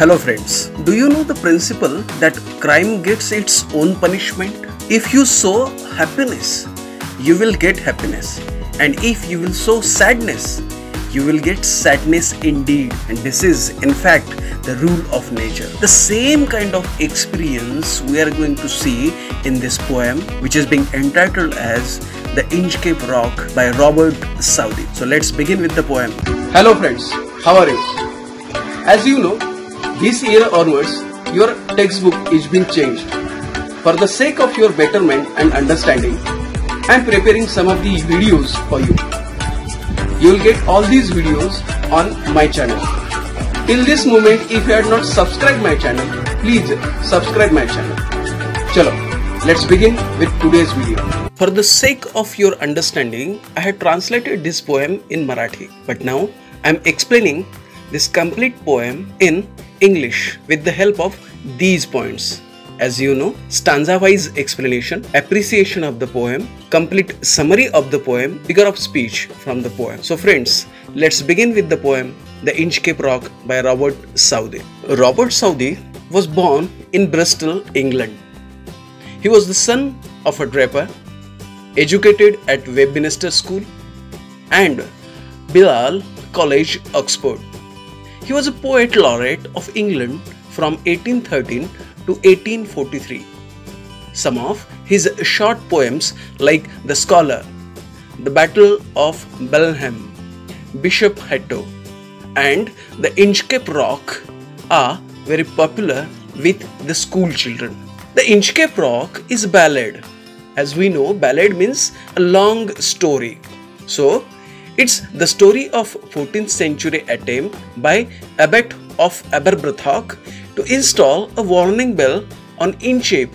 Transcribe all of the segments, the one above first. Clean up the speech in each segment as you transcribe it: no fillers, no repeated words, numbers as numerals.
Hello friends, do you know the principle that crime gets its own punishment? If you sow happiness, you will get happiness, and if you will sow sadness, you will get sadness indeed. And this is in fact the rule of nature. The same kind of experience we are going to see in this poem, which is being entitled as The Inchcape Rock by Robert Southey. So let's begin with the poem. Hello friends, how are you? As you know, this year onwards, your textbook is being changed. For the sake of your betterment and understanding, I am preparing some of these videos for you. You will get all these videos on my channel. Till this moment, if you have not subscribed my channel, please subscribe my channel. Chalo, let's begin with today's video. For the sake of your understanding, I have translated this poem in Marathi, but now I am explaining this complete poem in English with the help of these points. As you know, stanza-wise explanation, appreciation of the poem, complete summary of the poem, figure of speech from the poem. So friends, let's begin with the poem The Inchcape Rock by Robert Southey. Robert Southey was born in Bristol, England. He was the son of a draper, educated at Westminster School and Balliol College, Oxford. He was a poet laureate of England from 1813 to 1843. Some of his short poems like The Scholar, The Battle of Bellingham, Bishop Hatto, and The Inchcape Rock are very popular with the school children. The Inchcape Rock is a ballad. As we know, ballad means a long story. So, it's the story of 14th century attempt by Abbot of Aberbrothock to install a warning bell on Inchcape,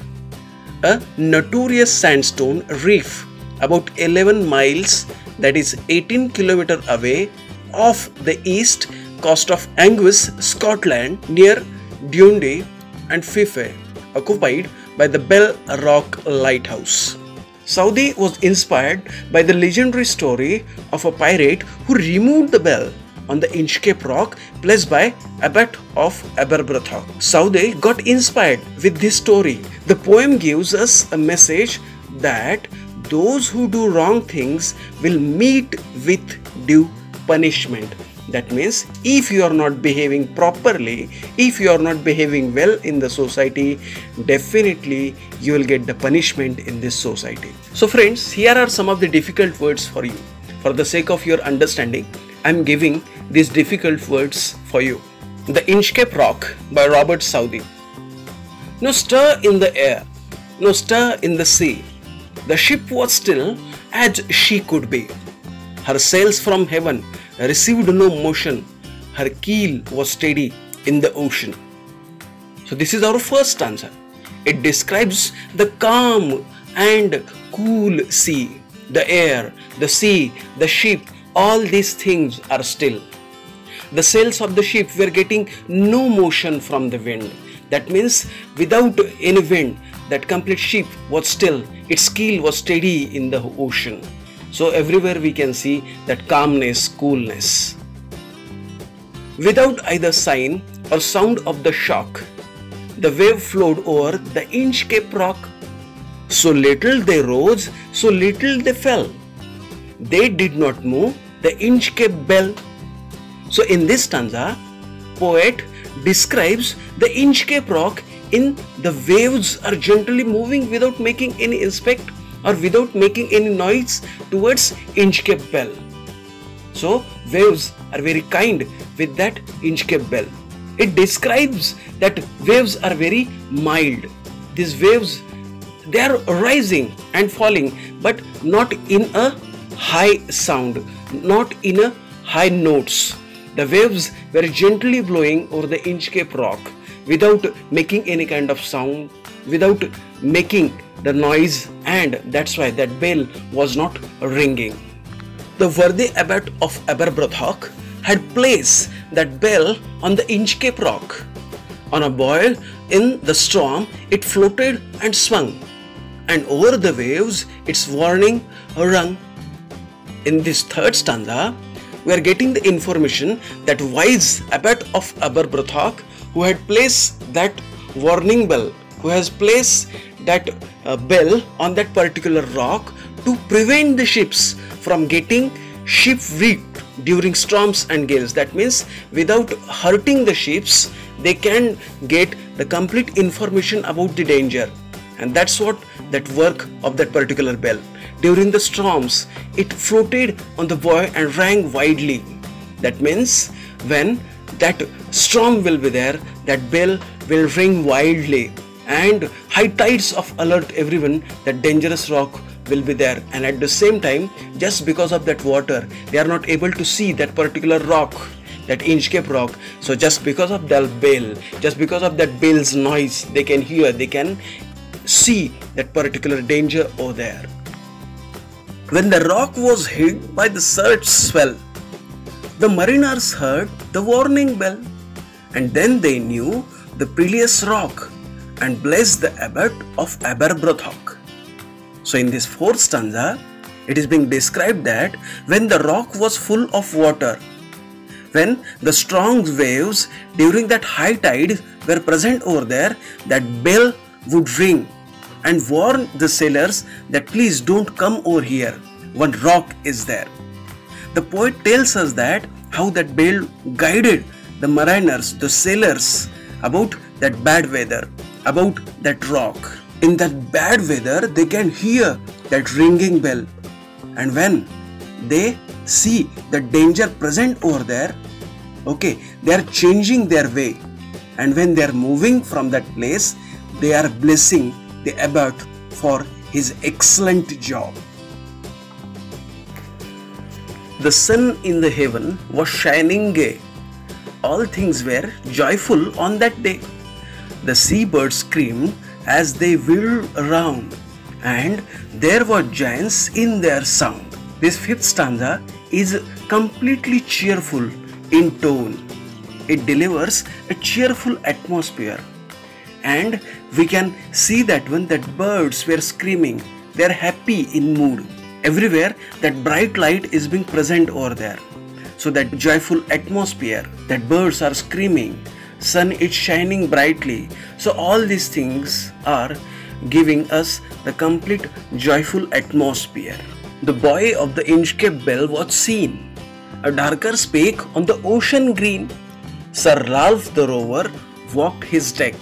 a notorious sandstone reef about 11 miles, that is 18 km away off the east coast of Angus, Scotland, near Dundee and Fife, occupied by the Bell Rock Lighthouse. Southey was inspired by the legendary story of a pirate who removed the bell on the Inchcape Rock placed by Abbot of Aberbrothock. Southey got inspired with this story. The poem gives us a message that those who do wrong things will meet with due punishment. That means if you are not behaving properly, if you are not behaving well in the society, definitely you will get the punishment in this society. So friends, here are some of the difficult words for you. For the sake of your understanding, I am giving these difficult words for you. The Inchcape Rock by Robert Southey. No stir in the air, no stir in the sea. The ship was still as she could be. Her sails from heaven received no motion. Her keel was steady in the ocean. So this is our first stanza. It describes the calm and cool sea. The air, the sea, the ship, all these things are still. The sails of the ship were getting no motion from the wind. That means without any wind, that complete ship was still. Its keel was steady in the ocean. So everywhere we can see that calmness, coolness. Without either sign or sound of the shock, the wave flowed over the Inchcape Rock. So little they rose, so little they fell. They did not move the Inchcape bell. So in this stanza, poet describes the Inchcape Rock in the waves are gently moving without making any impact or without making any noise towards Inchcape bell. So waves are very kind with that Inchcape bell. It describes that waves are very mild. These waves, they are rising and falling, but not in a high sound, not in a high notes. The waves were gently blowing over the Inchcape Rock without making any kind of sound, without making the noise, and that's why that bell was not ringing. The worthy Abbot of Aberbrothock had placed that bell on the Inchcape Rock. On a buoy in the storm, it floated and swung, and over the waves its warning rung. In this third stanza, we are getting the information that wise Abbot of Aberbrothock who had placed that warning bell, who has placed that bell on that particular rock to prevent the ships from getting shipwrecked during storms and gales. That means without hurting the ships, they can get the complete information about the danger. And that's what that work of that particular bell. During the storms, it floated on the buoy and rang widely. That means when that storm will be there, that bell will ring wildly, and high tides of alert everyone that dangerous rock will be there. And at the same time, just because of that water, they are not able to see that particular rock, that Inchcape rock. So just because of that bell, just because of that bell's noise, they can hear, they can see that particular danger over there. When the rock was hit by the surge swell, the mariners heard the warning bell, and then they knew the perilous rock and blessed the abbot of Aberbrothok. So in this fourth stanza, it is being described that when the rock was full of water, when the strong waves during that high tide were present over there, that bell would ring and warn the sailors that please don't come over here, one rock is there. The poet tells us that how that bell guided the mariners, the sailors, about that bad weather, about that rock. In that bad weather, they can hear that ringing bell, and when they see the danger present over there, okay, they are changing their way, and when they are moving from that place, they are blessing the abbot for his excellent job. The sun in the heaven was shining gay. All things were joyful on that day. The seabirds screamed as they wheeled around, and there were giants in their sound. This fifth stanza is completely cheerful in tone. It delivers a cheerful atmosphere, and we can see that when that birds were screaming, they are happy in mood. Everywhere that bright light is being present over there. So that joyful atmosphere, that birds are screaming, sun is shining brightly. So all these things are giving us the complete joyful atmosphere. The buoy of the Inchcape bell was seen. A darker spake on the ocean green. Sir Ralph the rover walked his deck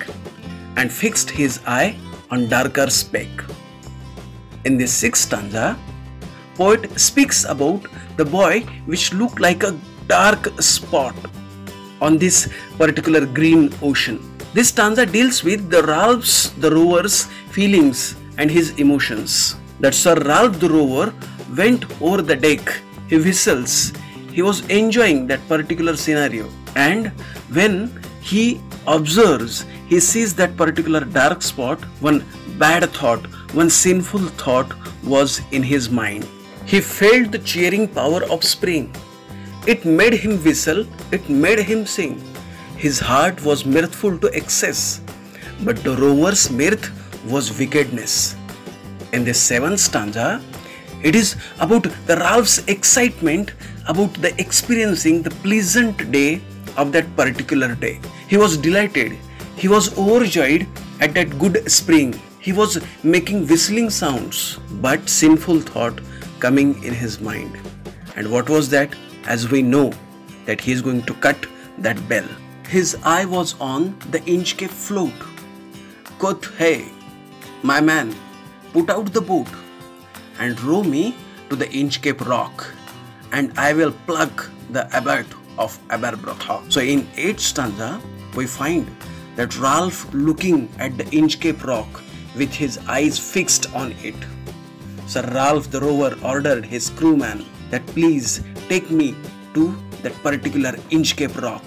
and fixed his eye on darker speck. In this sixth stanza, poet speaks about the buoy which looked like a dark spot on this particular green ocean. This stanza deals with the Ralph the rover's feelings and his emotions. That Sir Ralph the rover went over the deck, he whistles, he was enjoying that particular scenario, and when he observes, he sees that particular dark spot, one bad thought, one sinful thought was in his mind. He felt the cheering power of spring. It made him whistle, it made him sing. His heart was mirthful to excess, but the rover's mirth was wickedness. In this seventh stanza, it is about the Ralph's excitement about the experiencing the pleasant day of that particular day. He was delighted, he was overjoyed at that good spring. He was making whistling sounds, but sinful thought coming in his mind. And what was that? As we know that he is going to cut that bell. His eye was on the Inchcape float. Quoth, hey, my man, put out the boat and row me to the Inchcape rock, and I will pluck the abbot of Aberbrothok. So in 8th stanza, we find that Ralph looking at the Inchcape rock with his eyes fixed on it. Sir Ralph the rover ordered his crewman that please take me to that particular Inchcape rock.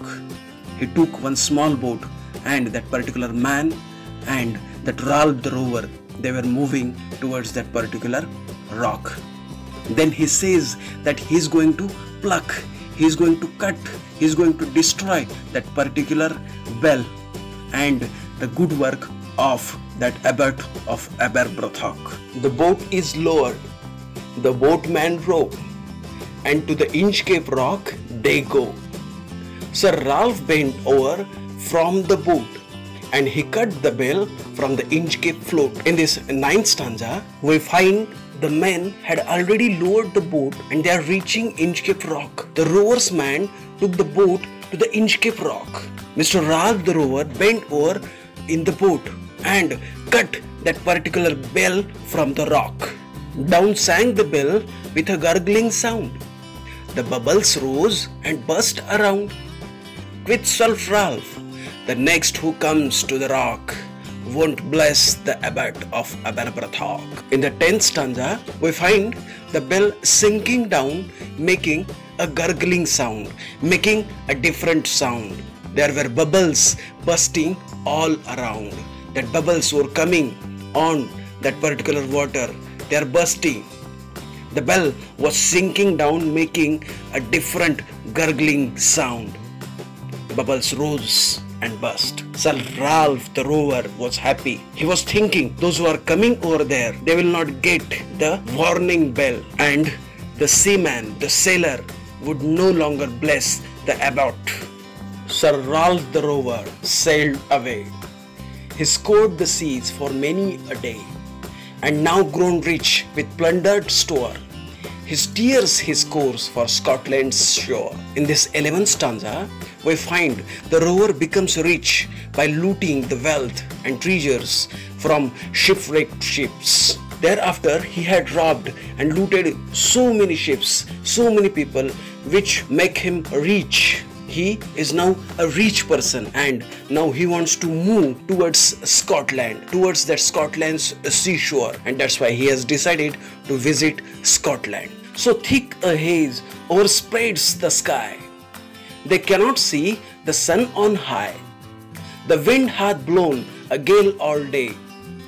He took one small boat, and that particular man and that Ralph the rover, they were moving towards that particular rock. Then he says that he is going to pluck, he is going to cut, he is going to destroy that particular bell and the good work of that abbot of Aberbrothok. The boat is lowered, the boatman row, and to the Inchcape rock they go. Sir Ralph bent over, from the boat, and he cut the bell from the Inchcape float. In this ninth stanza, we find the men had already lowered the boat and they are reaching Inchcape Rock. The rower's man took the boat to the Inchcape Rock. Mr. Ralph the rower bent over in the boat and cut that particular bell from the rock. Down sank the bell with a gurgling sound. The bubbles rose and burst around. Quit self Ralph, the next who comes to the rock won't bless the abbot of Aberbrothock. In the 10th stanza, we find the bell sinking down, making a gurgling sound, making a different sound. There were bubbles bursting all around. That bubbles were coming on that particular water. They are bursting. The bell was sinking down, making a different gurgling sound. The bubbles rose and burst. Sir Ralph the rower was happy. He was thinking, those who are coming over there, they will not get the warning bell, and the seaman, the sailor, would no longer bless the abbot. Sir Ralph the rower sailed away. He scoured the seas for many a day, and now grown rich with plundered store, he steers his course for Scotland's shore. In this 11th stanza, we find the rower becomes rich by looting the wealth and treasures from shipwrecked ships. Thereafter, he had robbed and looted so many ships, so many people, which make him rich. He is now a rich person, and now he wants to move towards Scotland, towards that Scotland's seashore, and that's why he has decided to visit Scotland. So thick a haze overspreads the sky. They cannot see the sun on high. The wind hath blown a gale all day.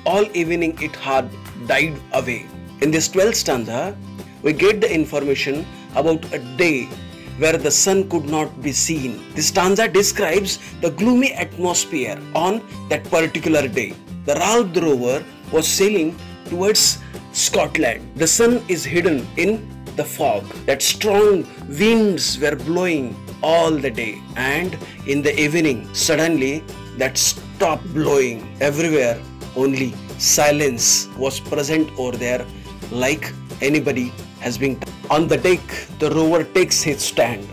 All evening it hath died away. In this 12th stanza, we get the information about a day where the sun could not be seen. This stanza describes the gloomy atmosphere on that particular day. The Ralph the rower was sailing towards Scotland. The sun is hidden in the fog. That strong winds were blowing all the day, and in the evening suddenly that stopped blowing. Everywhere only silence was present over there, like anybody has been. On the deck the rower takes his stand.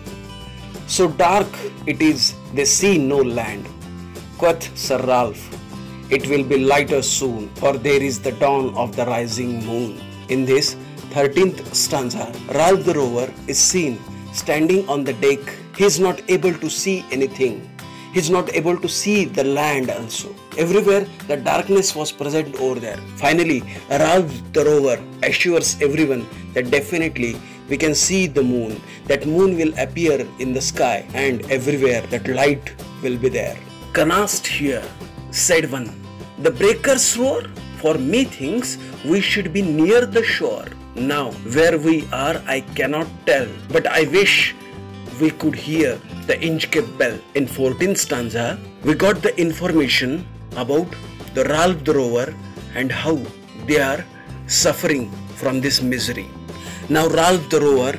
So dark it is, they see no land. Quoth Sir Ralph, it will be lighter soon, for there is the dawn of the rising moon. In this 13th stanza, Ralph the rower is seen standing on the deck. He is not able to see anything. He is not able to see the land also. Everywhere the darkness was present over there. Finally, Ralph the rower assures everyone that definitely we can see the moon. That moon will appear in the sky, and everywhere that light will be there. Canst here, said one, the breakers roar? For me thinks we should be near the shore. Now where we are I cannot tell, but I wish we could hear the Inchcape bell. In 14th stanza, we got the information about the Ralph the rower and how they are suffering from this misery. Now Ralph the rower,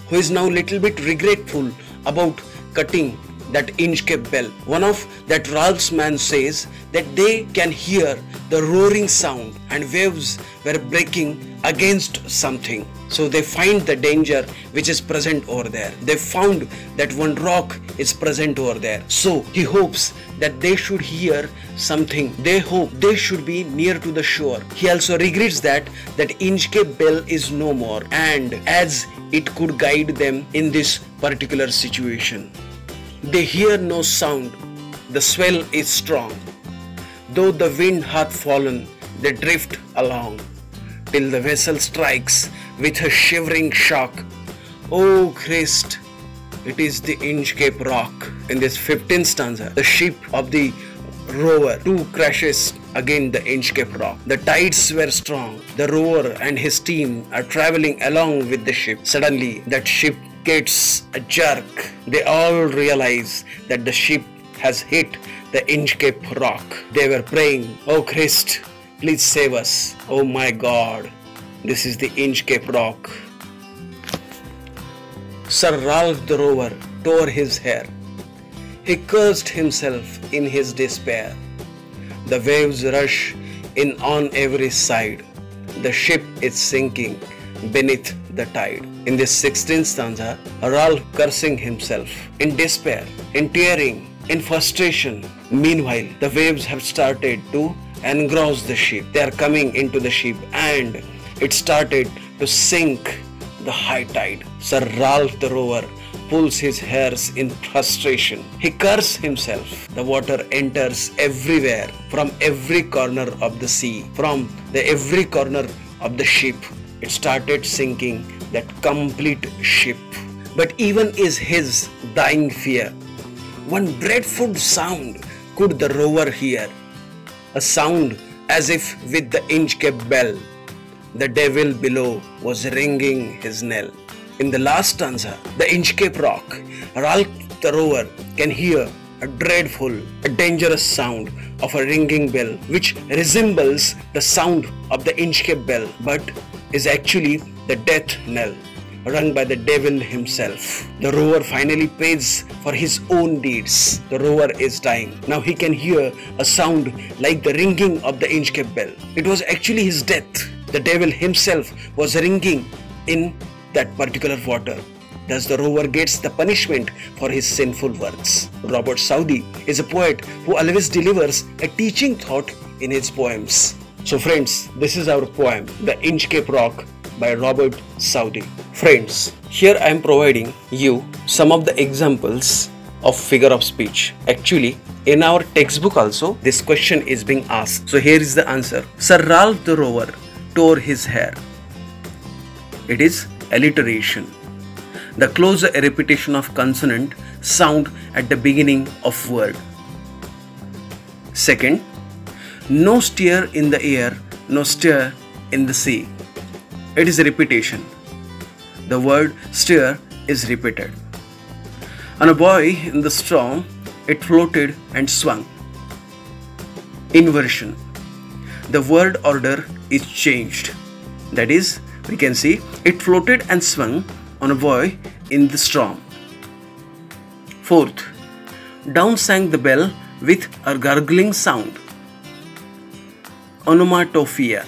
who is now little bit regretful about cutting that Inchcape bell, one of that Ralph's man says that they can hear the roaring sound and waves were breaking against something. So they find the danger which is present over there. They found that one rock is present over there. So he hopes that they should hear something. They hope they should be near to the shore. He also regrets that Inchcape bell is no more, and as it could guide them in this particular situation. They hear no sound, the swell is strong. Though the wind hath fallen, they drift along, till the vessel strikes with a shivering shock. Oh Christ, it is the Inchcape Rock. In this 15th stanza, the ship of the rower too crashes against the Inchcape Rock. The tides were strong. The rower and his team are traveling along with the ship. Suddenly, that ship gets a jerk. They all realize that the ship has hit the Inchcape Rock. They were praying, oh Christ, please save us. Oh my God, this is the Inchcape Rock. Sir Ralph the rower tore his hair. He cursed himself in his despair. The waves rush in on every side. The ship is sinking beneath the tide. In this 16th stanza, Ralph cursing himself in despair, in tearing, in frustration. Meanwhile, the waves have started to engross the ship. They are coming into the ship and it started to sink the high tide. Sir Ralph the rower pulls his hairs in frustration. He curses himself. The water enters everywhere, from every corner of the sea, from every corner of the ship. It started sinking that complete ship. But even is his dying fear, one dreadful sound could the rower hear, a sound as if with the Inchcape bell, the devil below was ringing his knell. In the last stanza, the Inchcape Rock, Ralph the rower can hear a dreadful, a dangerous sound of a ringing bell, which resembles the sound of the Inchcape bell, but is actually the death knell rung by the devil himself. The rower finally pays for his own deeds. The rower is dying. Now he can hear a sound like the ringing of the Inchcape bell. It was actually his death. The devil himself was ringing in that particular water. Thus the rower gets the punishment for his sinful words. Robert Southey is a poet who always delivers a teaching thought in his poems. So friends, this is our poem, The Inchcape Rock by Robert Southey. Friends, here I am providing you some of the examples of figure of speech. Actually, in our textbook also, this question is being asked. So here is the answer. Sir Ralph the rower tore his hair. It is alliteration. The close repetition of consonant sound at the beginning of word. Second, no stir in the air, no stir in the sea. It is a repetition. The word stir is repeated. On a buoy in the storm, it floated and swung. Inversion. The word order is changed. That is, we can see it floated and swung on a buoy in the storm. Fourth, down sank the bell with a gurgling sound. Onomatopoeia.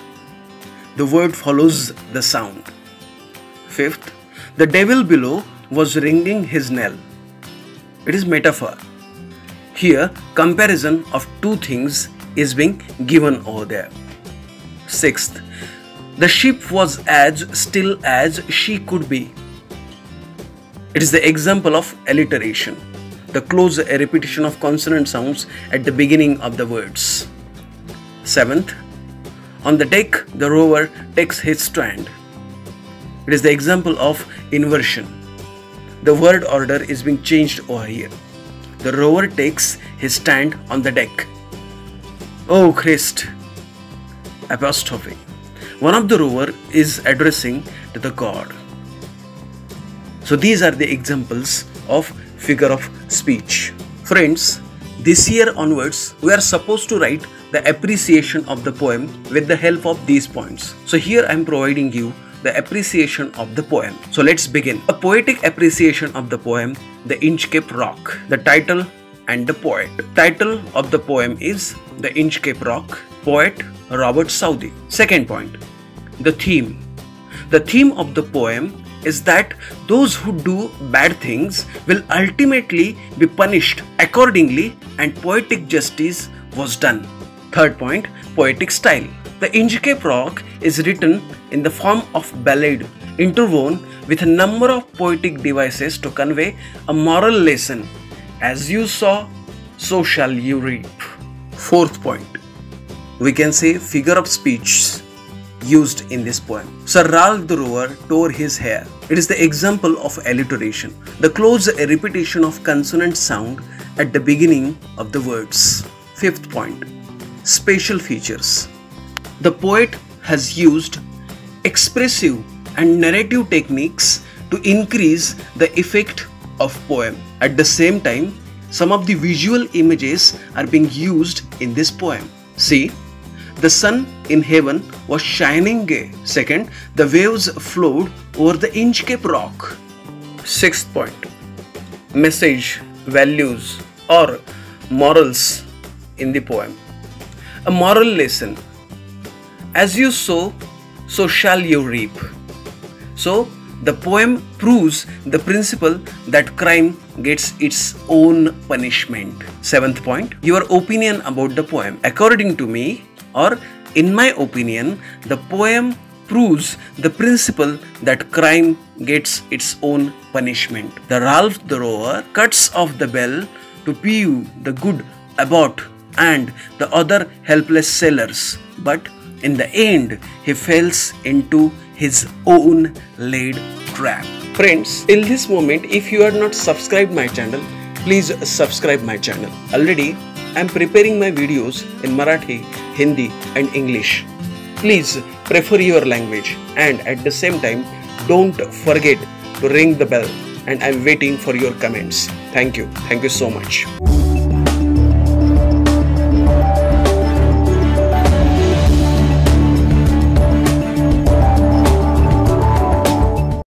The word follows the sound. Fifth, the devil below was ringing his knell. It is metaphor. Here, comparison of two things is being given over there. Sixth, the ship was as still as she could be. It is the example of alliteration, the close repetition of consonant sounds at the beginning of the words. Seventh, on the deck, the rower takes his stand. It is the example of inversion. The word order is being changed over here. The rower takes his stand on the deck. Oh Christ! Apostrophe. One of the rower is addressing to the God. So these are the examples of figure of speech. Friends, this year onwards, we are supposed to write the appreciation of the poem with the help of these points. So here I am providing you the appreciation of the poem. So let's begin. A poetic appreciation of the poem, The Inchcape Rock. The title and the poet. Title of the poem is The Inchcape Rock. Poet Robert Southey. Second point, the theme. The theme of the poem is that those who do bad things will ultimately be punished accordingly, and poetic justice was done. Third point, poetic style. The Inchcape Rock is written in the form of ballad, interwoven with a number of poetic devices to convey a moral lesson. As you sow, so shall you reap. Fourth point, we can say figure of speech used in this poem. Sir Ralph the rower tore his hair. It is the example of alliteration, the close repetition of consonant sound at the beginning of the words. Fifth point, spatial features. The poet has used expressive and narrative techniques to increase the effect of poem. At the same time, some of the visual images are being used in this poem. See, the sun in heaven was shining gay. Second, the waves flowed over the Inchcape Rock. Sixth point, message, values, or morals in the poem. A moral lesson: as you sow, so shall you reap. So the poem proves the principle that crime gets its own punishment. Seventh point, your opinion about the poem. According to me, or in my opinion, the poem proves the principle that crime gets its own punishment. The Ralph the Rover cuts off the bell to Pew the good abbot and the other helpless sailors, but in the end he falls into his own laid trap. Friends, till this moment, if you are not subscribed my channel, please subscribe my channel. Already I am preparing my videos in Marathi, Hindi and English. Please prefer your language, and at the same time don't forget to ring the bell, and I am waiting for your comments. Thank you so much.